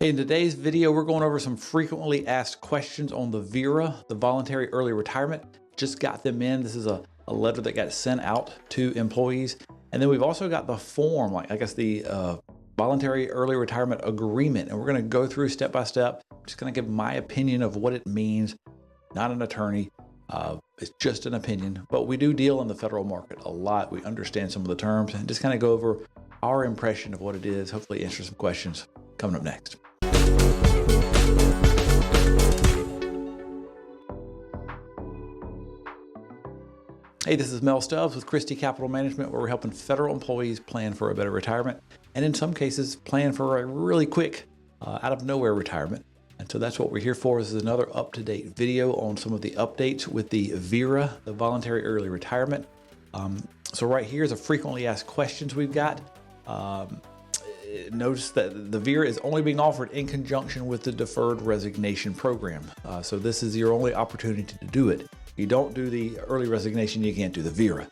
Hey, in today's video, we're going over some frequently asked questions on the VERA, the Voluntary Early Retirement. Just got them in. This is a letter that got sent out to employees. And then we've also got the form, the Voluntary Early Retirement Agreement. And we're going to go through step by step. I'm just going to give my opinion of what it means. Not an attorney. It's just an opinion. But we do deal in the federal market a lot. We understand some of the terms and just kind of go over our impression of what it is. Hopefully answer some questions coming up next. Hey, this is Mel Stubbs with Christy Capital Management, where we're helping federal employees plan for a better retirement, and in some cases, plan for a really quick, out of nowhere retirement. And so that's what we're here for. This is another up-to-date video on some of the updates with the VERA, the Voluntary Early Retirement. So right here is a frequently asked questions we've got. Notice that the VERA is only being offered in conjunction with the Deferred Resignation program. So this is your only opportunity to do it. If you don't do the early resignation, you can't do the VERA.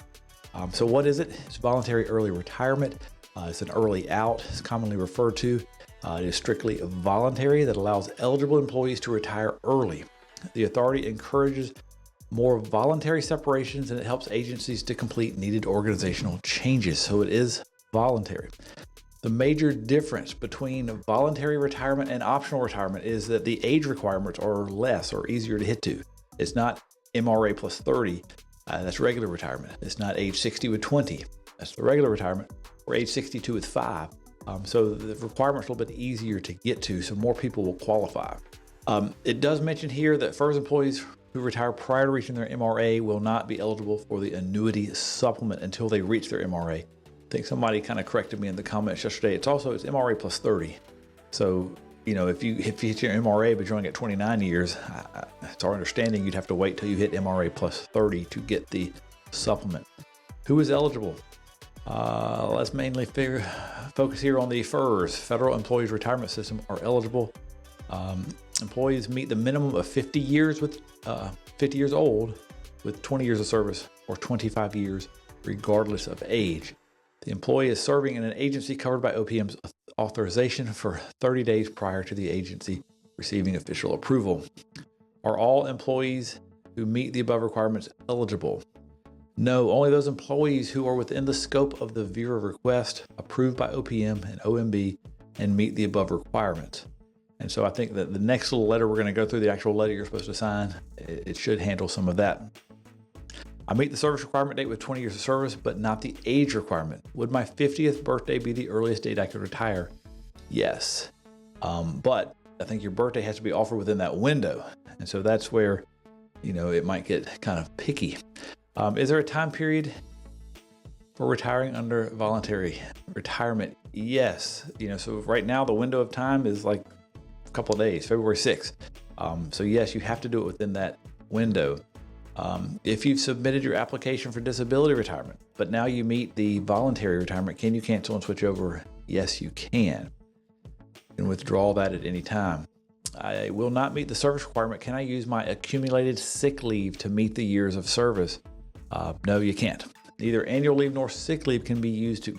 So what is it? It's voluntary early retirement. It's an early out. It's commonly referred to. It is strictly voluntary that allows eligible employees to retire early. The authority encourages more voluntary separations, and it helps agencies to complete needed organizational changes. So it is voluntary. The major difference between voluntary retirement and optional retirement is that the age requirements are less or easier to hit to. It's not MRA plus 30, that's regular retirement. It's not age 60 with 20, that's the regular retirement, or age 62 with 5. So the requirements are a little bit easier to get to, so more people will qualify. It does mention here that FERS employees who retire prior to reaching their MRA will not be eligible for the annuity supplement until they reach their MRA. I think somebody kind of corrected me in the comments yesterday. It's MRA plus 30. So, if you hit your MRA, but you only get 29 years, it's our understanding you'd have to wait till you hit MRA plus 30 to get the supplement. Who is eligible? Let's mainly focus here on the FERS, Federal Employees Retirement System, are eligible. Employees meet the minimum of 50 years old with 20 years of service or 25 years, regardless of age. The employee is serving in an agency covered by OPM's authorization for 30 days prior to the agency receiving official approval. Are all employees who meet the above requirements eligible? No, only those employees who are within the scope of the VERA request approved by OPM and OMB and meet the above requirements. And so I think that the next little letter we're going to go through, the actual letter you're supposed to sign, it should handle some of that. I meet the service requirement date with 20 years of service, but not the age requirement. Would my 50th birthday be the earliest date I could retire? Yes. But I think your birthday has to be offered within that window. And so that's where, it might get kind of picky. Is there a time period for retiring under voluntary retirement? Yes. So right now the window of time is like a couple of days, February 6th. So yes, you have to do it within that window. If you've submitted your application for disability retirement, but now you meet the voluntary retirement, can you cancel and switch over? Yes, you can. You can withdraw that at any time. I will not meet the service requirement. Can I use my accumulated sick leave to meet the years of service? No, you can't. Neither annual leave nor sick leave can be used to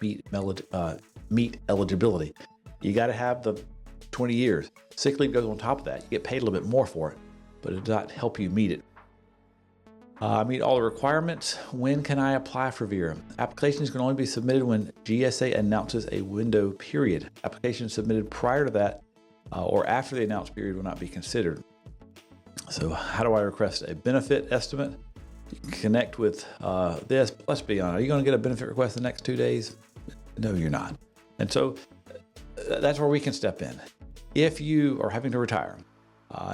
meet eligibility. You got to have the 20 years. Sick leave goes on top of that. You get paid a little bit more for it, but it does not help you meet it. I meet all the requirements. When can I apply for VERA? Applications can only be submitted when GSA announces a window period. Applications submitted prior to that or after the announced period will not be considered. So how do I request a benefit estimate? You can connect with this. Let's be honest. Are you going to get a benefit request the next 2 days? No, you're not. And so that's where we can step in. If you are having to retire,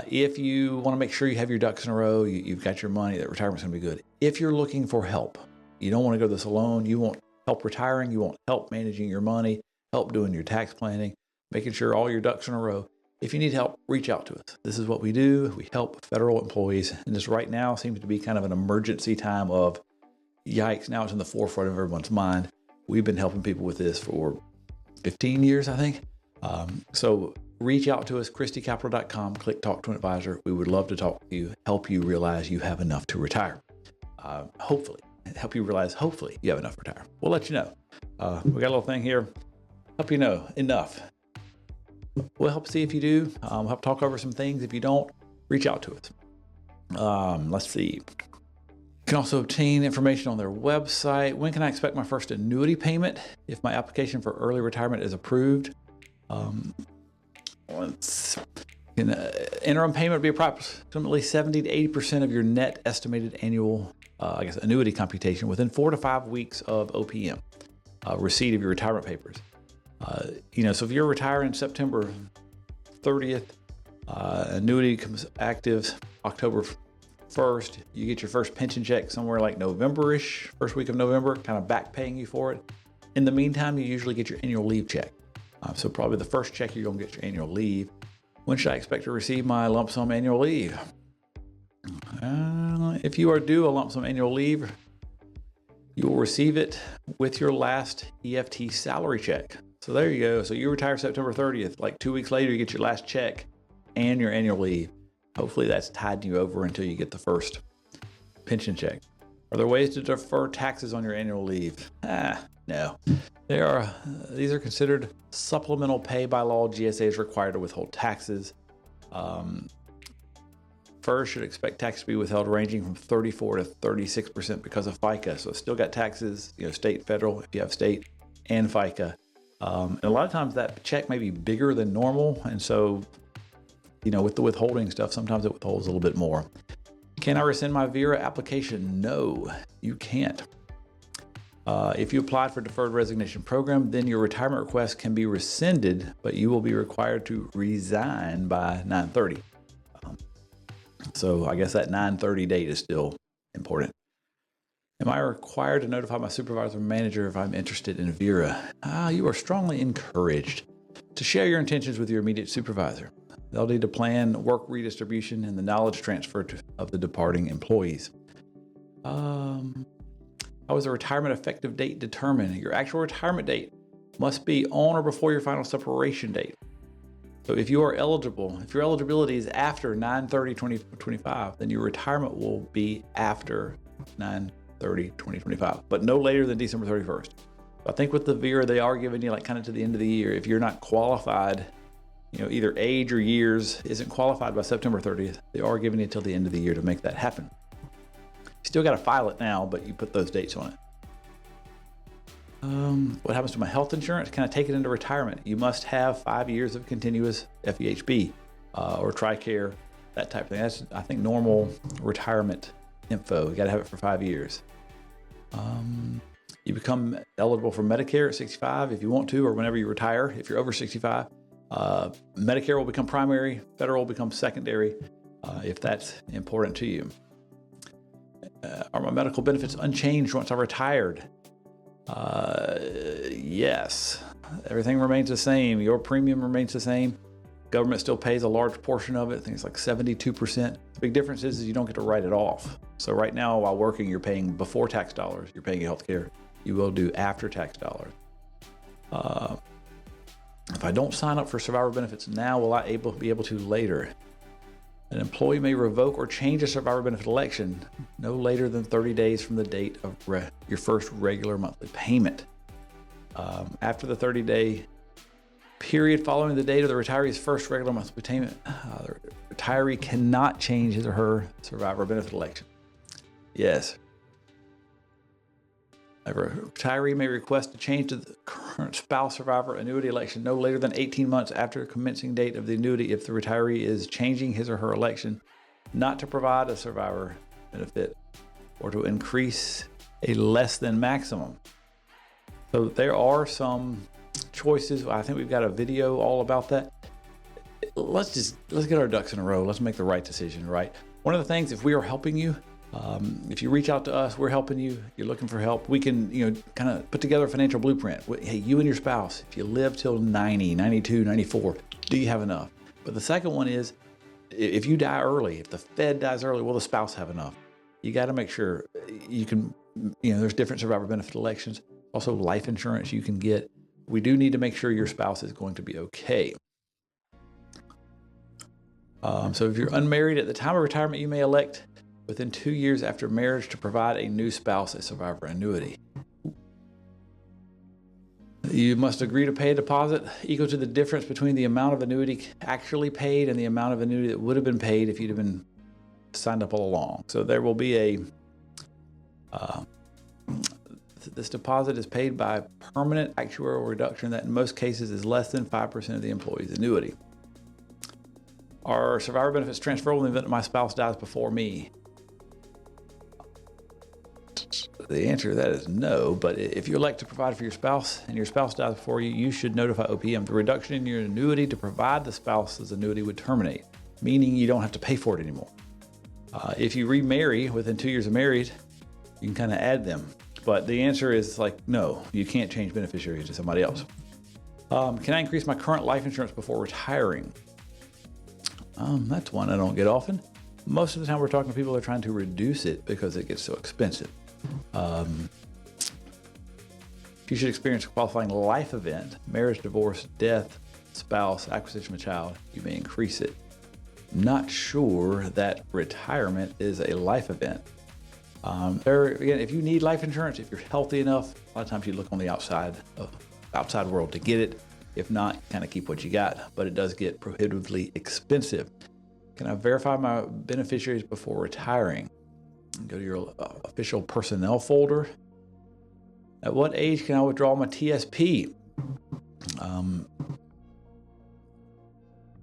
if you want to make sure you have your ducks in a row, you've got your money, that retirement's going to be good. If you're looking for help, you don't want to go this alone. You want help retiring. You want help managing your money, help doing your tax planning, making sure all your ducks in a row. If you need help, reach out to us. This is what we do. We help federal employees. And this right now seems to be kind of an emergency time of yikes. Now it's in the forefront of everyone's mind. We've been helping people with this for 15 years, I think. So reach out to us, christycapital.com, click Talk to an Advisor. We would love to talk to you, help you realize you have enough to retire. Hopefully you have enough to retire. We'll let you know. We got a little thing here, help you know enough We'll help see if you do. We'll help talk over some things. If you don't, reach out to us. Let's see. You can also obtain information on their website. When can I expect my first annuity payment if my application for early retirement is approved? Interim payment would be approximately 70 to 80% of your net estimated annual, annuity computation within 4 to 5 weeks of OPM, receipt of your retirement papers. So if you're retiring September 30th, annuity comes active October 1st, you get your first pension check somewhere like November-ish, first week of November, kind of back paying you for it. In the meantime, you usually get your annual leave check. So probably the first check you're gonna get your annual leave. When should I expect to receive my lump sum annual leave? If you are due a lump sum annual leave, you will receive it with your last EFT salary check. So there you go. So you retire September 30th, like 2 weeks later, you get your last check and your annual leave. Hopefully that's tiding you over until you get the first pension check. Are there ways to defer taxes on your annual leave? No. These are considered supplemental pay by law. GSA is required to withhold taxes. First, should expect tax to be withheld ranging from 34 to 36% because of FICA. So still got taxes, state, federal, if you have state, and FICA. And a lot of times that check may be bigger than normal. And so, with the withholding stuff, sometimes it withholds a little bit more. Can I rescind my VERA application? No, you can't. If you applied for deferred resignation program, then your retirement request can be rescinded, but you will be required to resign by 9/30. So I guess that 9/30 date is still important. Am I required to notify my supervisor or manager if I'm interested in VERA? You are strongly encouraged to share your intentions with your immediate supervisor. They'll need to plan work redistribution and the knowledge transfer of the departing employees. How is the retirement effective date determined? Your actual retirement date must be on or before your final separation date. So if you are eligible, if your eligibility is after 9/30/2025, then your retirement will be after 9/30/2025, but no later than December 31st. I think with the VERA, they are giving you kind of to the end of the year. If you're not qualified, either age or years isn't qualified by September 30th, they are giving you till the end of the year to make that happen. You still got to file it now, but you put those dates on it. What happens to my health insurance? Can I take it into retirement? You must have 5 years of continuous FEHB or TRICARE, that type of thing. That's, I think, normal retirement info. You got to have it for 5 years. You become eligible for Medicare at 65 if you want to, or whenever you retire. If you're over 65, Medicare will become primary, federal will become secondary, if that's important to you. Are my medical benefits unchanged once I'm retired? Yes, everything remains the same. Your premium remains the same. Government still pays a large portion of it. I think it's like 72%. The big difference is you don't get to write it off. So right now, while working, you're paying before tax dollars. You're paying health care. You will do after tax dollars. If I don't sign up for survivor benefits now, will I be able to later? An employee may revoke or change a survivor benefit election no later than 30 days from the date of your first regular monthly payment. After the 30-day period following the date of the retiree's first regular monthly payment, the retiree cannot change his or her survivor benefit election. Yes. A retiree may request to change to the current spouse survivor annuity election no later than 18 months after the commencing date of the annuity if the retiree is changing his or her election not to provide a survivor benefit or to increase a less than maximum. So there are some choices. I think we've got a video all about that. Let's get our ducks in a row. Let's make the right decision, right? One of the things, if we are helping you, if you reach out to us, we're helping you, you're looking for help, we can, kind of put together a financial blueprint. Hey, you and your spouse, if you live till 90, 92, 94, do you have enough? But the second one is, if you die early, if the Fed dies early, will the spouse have enough? You got to make sure you can, there's different survivor benefit elections, also life insurance you can get. We do need to make sure your spouse is going to be okay. So if you're unmarried at the time of retirement, you may elect within 2 years after marriage to provide a new spouse a survivor annuity. You must agree to pay a deposit equal to the difference between the amount of annuity actually paid and the amount of annuity that would have been paid if you'd have been signed up all along. So there will be this deposit is paid by permanent actuarial reduction that in most cases is less than 5% of the employee's annuity. Are survivor benefits transferable in the event that my spouse dies before me? The answer to that is no, but if you elect to provide for your spouse and your spouse dies before you, you should notify OPM. The reduction in your annuity to provide the spouse's annuity would terminate, meaning you don't have to pay for it anymore. If you remarry within 2 years of marriage, you can kind of add them. But the answer is no, you can't change beneficiaries to somebody else. Can I increase my current life insurance before retiring? That's one I don't get often. Most of the time we're talking to people that are trying to reduce it because it gets so expensive. If you should experience a qualifying life event, marriage, divorce, death, spouse, acquisition of a child, you may increase it. Not sure that retirement is a life event. Again, if you need life insurance, if you're healthy enough, a lot of times you look on the outside world to get it. If not, kind of keep what you got, but it does get prohibitively expensive. Can I verify my beneficiaries before retiring? Go to your official personnel folder. At what age can I withdraw my TSP?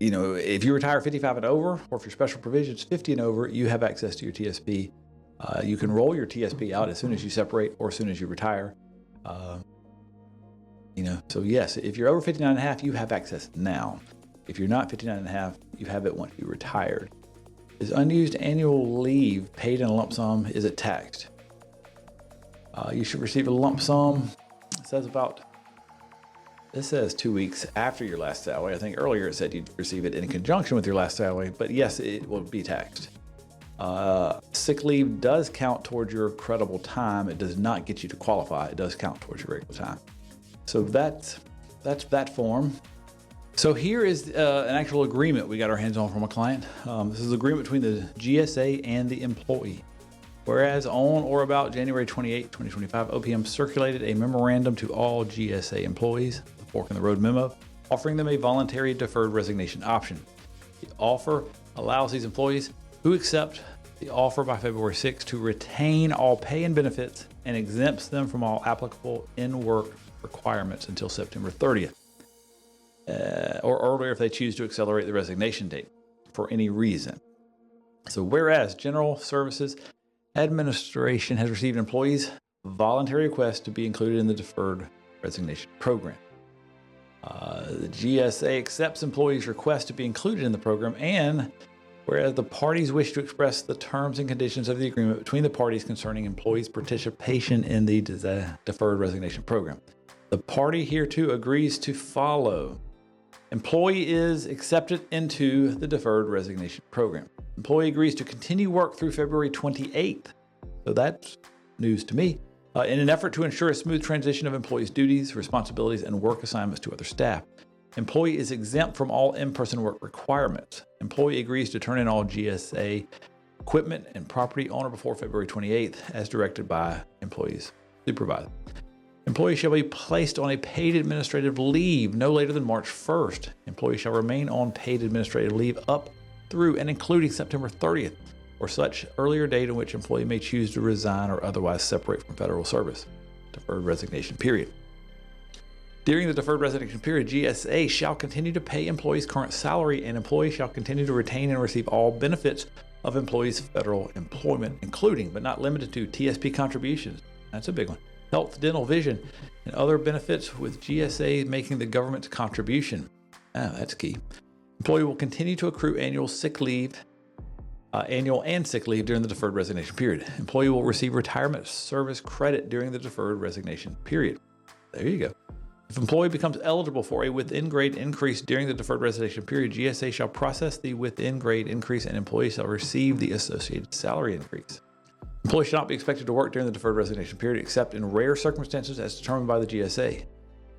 If you retire 55 and over, or if your special provision is 50 and over, you have access to your TSP. You can roll your TSP out as soon as you separate or as soon as you retire. So yes, if you're over 59 and a half, you have access now. If you're not 59 and a half, you have it once you retired. Is unused annual leave paid in a lump sum? Is it taxed? You should receive a lump sum. It says 2 weeks after your last salary. I think earlier it said you'd receive it in conjunction with your last salary, but yes, it will be taxed. Sick leave does count towards your credible time. It does not get you to qualify. It does count towards your regular time. So that's that form. So here is an actual agreement we got our hands on from a client. This is an agreement between the GSA and the employee. Whereas on or about January 28, 2025, OPM circulated a memorandum to all GSA employees, the Fork in the Road memo, offering them a voluntary deferred resignation option. The offer allows these employees who accept the offer by February 6 to retain all pay and benefits and exempts them from all applicable in-work requirements until September 30th, or earlier if they choose to accelerate the resignation date for any reason. So whereas General Services Administration has received employees' voluntary requests to be included in the Deferred Resignation Program. The GSA accepts employees' requests to be included in the program, and whereas the parties wish to express the terms and conditions of the agreement between the parties concerning employees' participation in the Deferred Resignation Program. The party hereto agrees to follow. Employee is accepted into the Deferred Resignation Program. Employee agrees to continue work through February 28th. So that's news to me. In an effort to ensure a smooth transition of employees' duties, responsibilities, and work assignments to other staff. Employee is exempt from all in-person work requirements. Employee agrees to turn in all GSA equipment and property owner before February 28th, as directed by employee's supervisor. Employee shall be placed on a paid administrative leave no later than March 1st. Employee shall remain on paid administrative leave up through and including September 30th, or such earlier date in which employee may choose to resign or otherwise separate from federal service. Deferred resignation period. During the deferred resignation period, GSA shall continue to pay employees' current salary, and employees shall continue to retain and receive all benefits of employees' federal employment, including but not limited to TSP contributions. That's a big one. Health, dental, vision, and other benefits with GSA making the government's contribution. That's key. Employee will continue to accrue annual and sick leave during the deferred resignation period. Employee will receive retirement service credit during the deferred resignation period. There you go. If employee becomes eligible for a within-grade increase during the deferred resignation period, GSA shall process the within-grade increase and employee shall receive the associated salary increase. Employee shall not be expected to work during the deferred resignation period except in rare circumstances as determined by the GSA.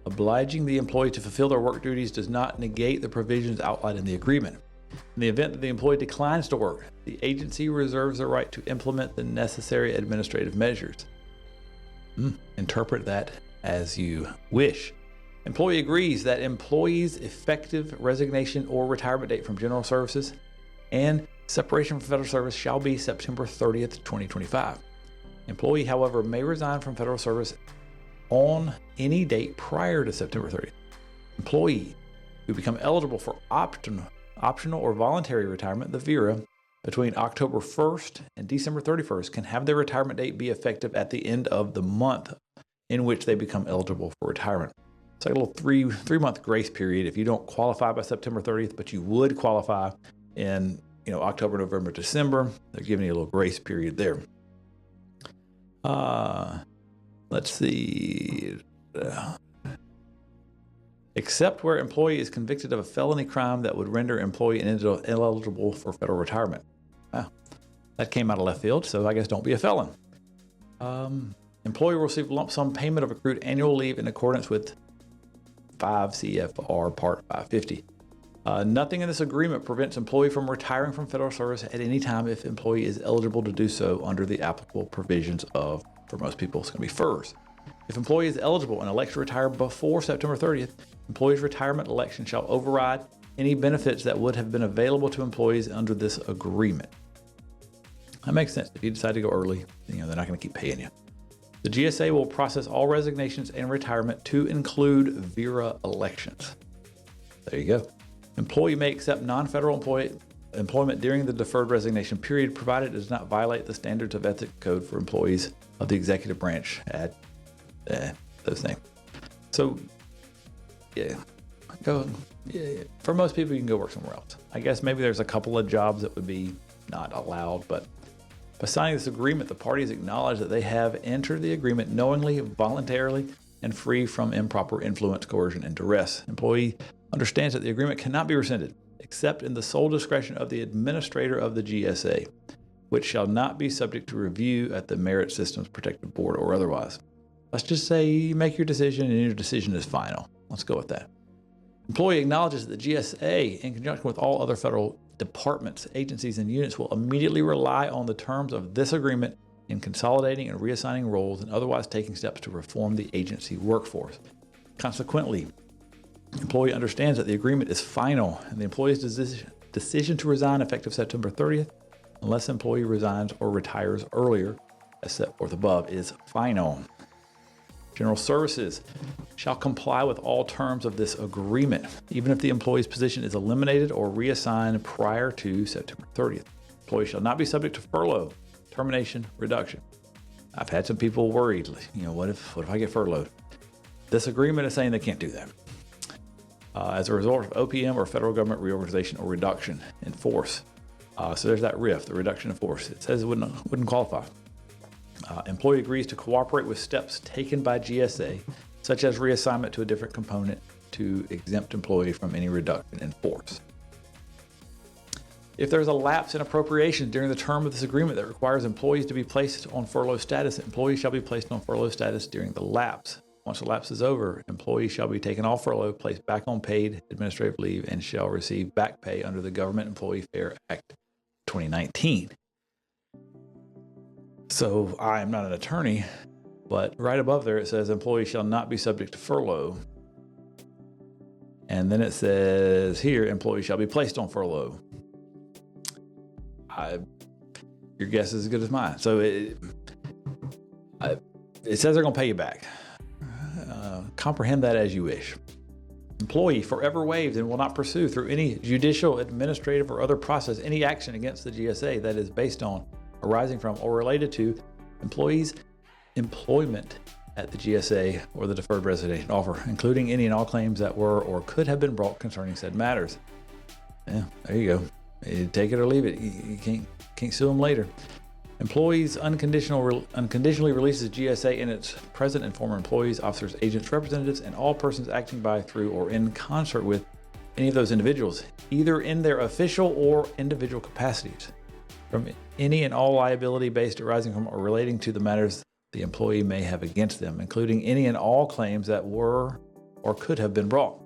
Obliging the employee to fulfill their work duties does not negate the provisions outlined in the agreement. In the event that the employee declines to work, the agency reserves the right to implement the necessary administrative measures. Interpret that as you wish. Employee agrees that employee's effective resignation or retirement date from general services and separation from federal service shall be September 30th, 2025. Employee, however, may resign from federal service on any date prior to September 30th. Employee who become eligible for optional or voluntary retirement, the VERA, between October 1st and December 31st can have their retirement date be effective at the end of the month in which they become eligible for retirement. It's like a little three-month grace period if you don't qualify by September 30th, but you would qualify in October, November, December. They're giving you a little grace period there. Let's see. Except where employee is convicted of a felony crime that would render employee ineligible for federal retirement. Wow, that came out of left field, so I guess don't be a felon. Employee will receive lump sum payment of accrued annual leave in accordance with 5 CFR Part 550. Nothing in this agreement prevents employee from retiring from federal service at any time if employee is eligible to do so under the applicable provisions of, for most people, it's going to be FERS. If employee is eligible and elects to retire before September 30th, employee's retirement election shall override any benefits that would have been available to employees under this agreement. That makes sense. If you decide to go early, they're not going to keep paying you. The GSA will process all resignations and retirement to include VERA elections. There you go. Employee may accept non-federal employment during the deferred resignation period, provided it does not violate the standards of ethics code for employees of the executive branch at those names. So, for most people, you can go work somewhere else. I guess maybe there's a couple of jobs that would be not allowed, but by signing this agreement, the parties acknowledge that they have entered the agreement knowingly, voluntarily, and free from improper influence, coercion, and duress. Employee understands that the agreement cannot be rescinded, except in the sole discretion of the administrator of the GSA, which shall not be subject to review at the Merit Systems Protective Board or otherwise. Let's just say you make your decision and your decision is final. Let's go with that. Employee acknowledges that the GSA, in conjunction with all other federal departments, agencies, and units, will immediately rely on the terms of this agreement in consolidating and reassigning roles and otherwise taking steps to reform the agency workforce. Consequently, employee understands that the agreement is final and the employee's decision to resign effective September 30th, unless employee resigns or retires earlier, as set forth above, is final. General Services shall comply with all terms of this agreement, even if the employee's position is eliminated or reassigned prior to September 30th. Employee shall not be subject to furlough, termination, reduction. I've had some people worried, what if I get furloughed? This agreement is saying they can't do that. As a result of OPM or federal government reorganization or reduction in force. So there's that RIF, the reduction in force. It says it wouldn't qualify. Employee agrees to cooperate with steps taken by GSA, such as reassignment to a different component to exempt employee from any reduction in force. If there's a lapse in appropriations during the term of this agreement that requires employees to be placed on furlough status, employees shall be placed on furlough status during the lapse. Once the lapse is over, employees shall be taken off furlough, placed back on paid administrative leave, and shall receive back pay under the Government Employee Fair Act 2019. So I am not an attorney, but right above there it says employees shall not be subject to furlough. And then it says here, employees shall be placed on furlough. Your guess is as good as mine. So it says they're going to pay you back. Comprehend that as you wish. Employee forever waives and will not pursue through any judicial, administrative, or other process any action against the GSA that is based on, arising from, or related to employees' employment at the GSA or the deferred resignation offer, including any and all claims that were or could have been brought concerning said matters. Yeah, there you go. You take it or leave it. You can't sue them later. Employees unconditionally releases GSA and its present and former employees, officers, agents, representatives, and all persons acting by, through, or in concert with any of those individuals, either in their official or individual capacities, from any and all liability based arising from or relating to the matters the employee may have against them, including any and all claims that were or could have been brought.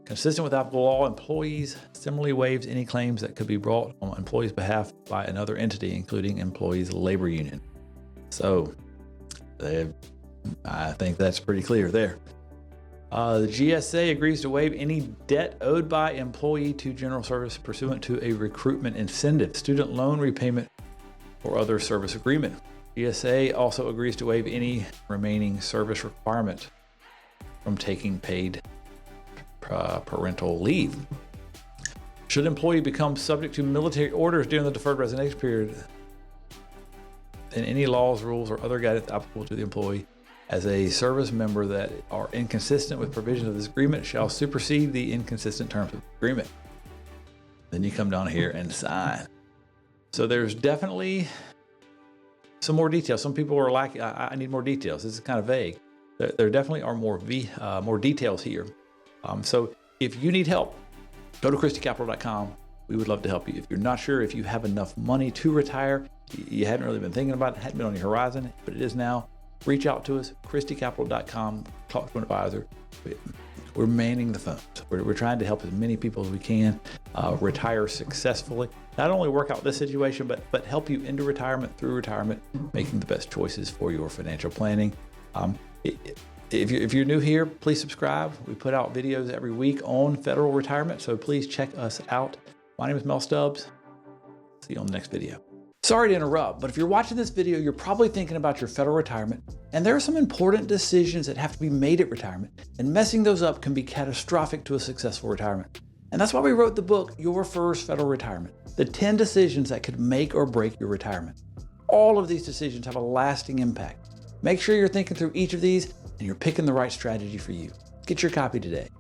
Consistent with applicable law, employees similarly waives any claims that could be brought on employees' behalf by another entity, including employees' labor union. So I think that's pretty clear there. The GSA agrees to waive any debt owed by employee to general service pursuant to a recruitment incentive, student loan repayment, or other service agreement. GSA also agrees to waive any remaining service requirement from taking paid parental leave. Should employee become subject to military orders during the deferred resignation period, then any laws, rules, or other guidance applicable to the employee as a service member that are inconsistent with provisions of this agreement shall supersede the inconsistent terms of the agreement. Then you come down here and sign. So there's definitely some more details. Some people are like, I need more details. This is kind of vague. There definitely are more details here. So if you need help, go to ChristyCapital.com. We would love to help you. If you're not sure if you have enough money to retire, you hadn't really been thinking about it, hadn't been on your horizon, but it is now, reach out to us, ChristyCapital.com, talk to an advisor. We're manning the phones. We're trying to help as many people as we can retire successfully. Not only work out this situation, but help you into retirement, through retirement, making the best choices for your financial planning. If you're new here, please subscribe. We put out videos every week on federal retirement, so please check us out. My name is Mel Stubbs. See you on the next video. Sorry to interrupt, but if you're watching this video, you're probably thinking about your federal retirement, and there are some important decisions that have to be made at retirement, and messing those up can be catastrophic to a successful retirement. And that's why we wrote the book, Your First Federal Retirement, the 10 decisions that could make or break your retirement. All of these decisions have a lasting impact. Make sure you're thinking through each of these and you're picking the right strategy for you. Get your copy today.